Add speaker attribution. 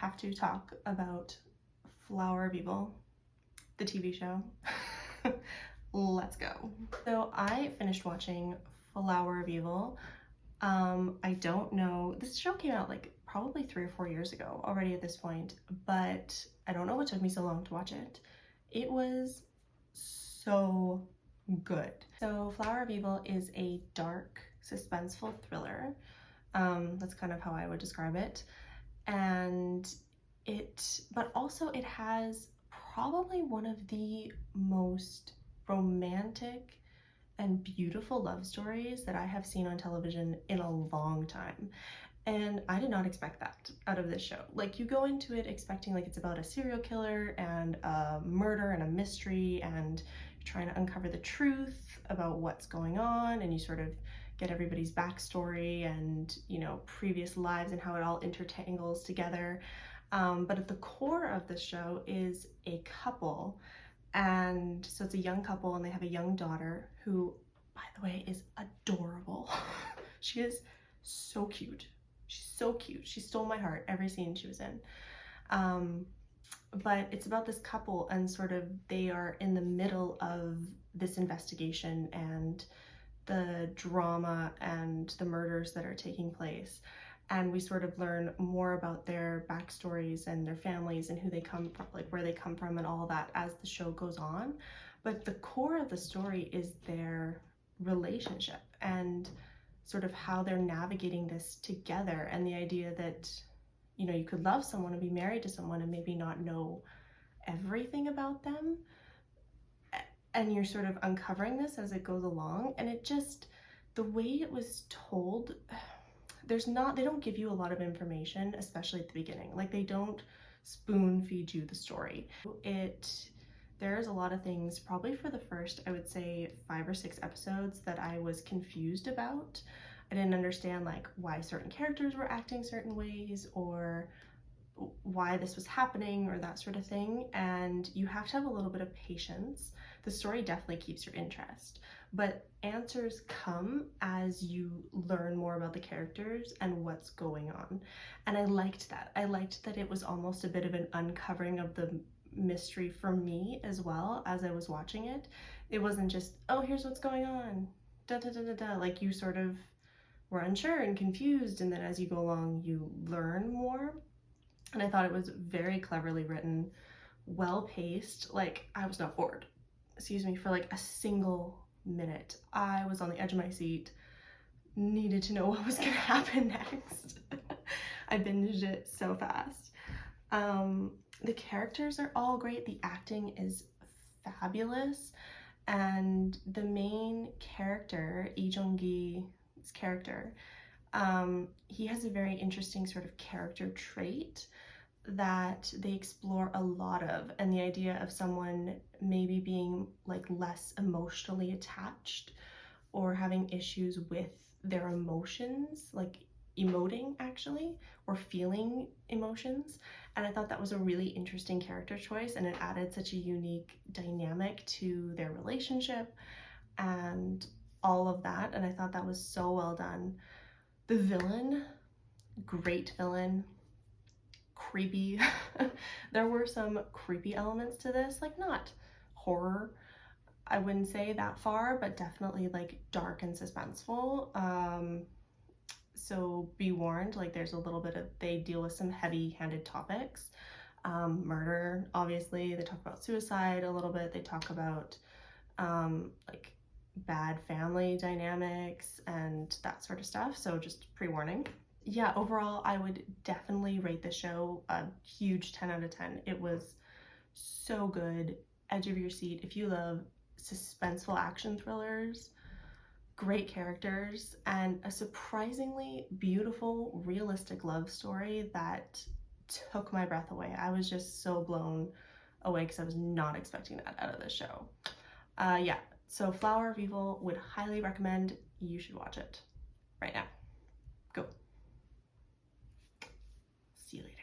Speaker 1: have to talk about Flower of Evil, the TV show. Let's go. So I finished watching Flower of Evil. I don't know, this show came out like probably 3 or 4 years ago already at this point, but I don't know what took me so long to watch it. It was so good. So Flower of Evil is a dark, suspenseful thriller. That's kind of how I would describe it. And but also it has probably one of the most romantic and beautiful love stories that I have seen on television in a long time. And I did not expect that out of this show. Like, you go into it expecting like it's about a serial killer and a murder and a mystery, and you're trying to uncover the truth about what's going on, and you sort of get everybody's backstory and, you know, previous lives and how it all intertangles together. But at the core of the show is a couple. And so it's a young couple, and they have a young daughter who, by the way, is adorable. She is so cute. She's so cute. She stole my heart every scene she was in. But it's about this couple, and sort of they are in the middle of this investigation and the drama and the murders that are taking place. And we sort of learn more about their backstories and their families and who they come from, like where they come from and all that as the show goes on. But the core of the story is their relationship and sort of how they're navigating this together, and the idea that, you know, you could love someone and be married to someone and maybe not know everything about them, and you're sort of uncovering this as it goes along. And it just, the way it was told, they don't give you a lot of information, especially at the beginning. Like, they don't spoon feed you the story. There's a lot of things, probably for the first, I would say 5 or 6 episodes, that I was confused about. I didn't understand like why certain characters were acting certain ways, or why this was happening, or that sort of thing. And you have to have a little bit of patience. The story definitely keeps your interest, but answers come as you learn more about the characters and what's going on. And I liked that. I liked that it was almost a bit of an uncovering of the mystery for me as well as I was watching it. It wasn't just, oh, here's what's going on, da da da da da. Like, you sort of were unsure and confused, and then as you go along you learn more. And I thought it was very cleverly written, well paced. Like, I was not bored, excuse me, for like a single minute. I was on the edge of my seat, needed to know what was gonna happen next. I binged it so fast. The characters are all great. The acting is fabulous. And the main character, Lee Jong-gi's character, he has a very interesting sort of character trait that they explore a lot of, and the idea of someone maybe being like less emotionally attached or having issues with their emotions, like emoting actually, or feeling emotions. And I thought that was a really interesting character choice, and it added such a unique dynamic to their relationship and all of that. And I thought that was so well done. The villain, great villain, creepy. There were some creepy elements to this, like not horror, I wouldn't say that far, but definitely like dark and suspenseful. So be warned, like there's a little bit of, they deal with some heavy-handed topics. Murder, obviously. They talk about suicide a little bit. They talk about like bad family dynamics and that sort of stuff. So just pre-warning. Yeah, overall, I would definitely rate the show a huge 10 out of 10. It was so good, edge of your seat. If you love suspenseful action thrillers, great characters, and a surprisingly beautiful, realistic love story that took my breath away. I was just so blown away because I was not expecting that out of this show. Yeah, so Flower of Evil, would highly recommend. You should watch it right now. Go. See you later.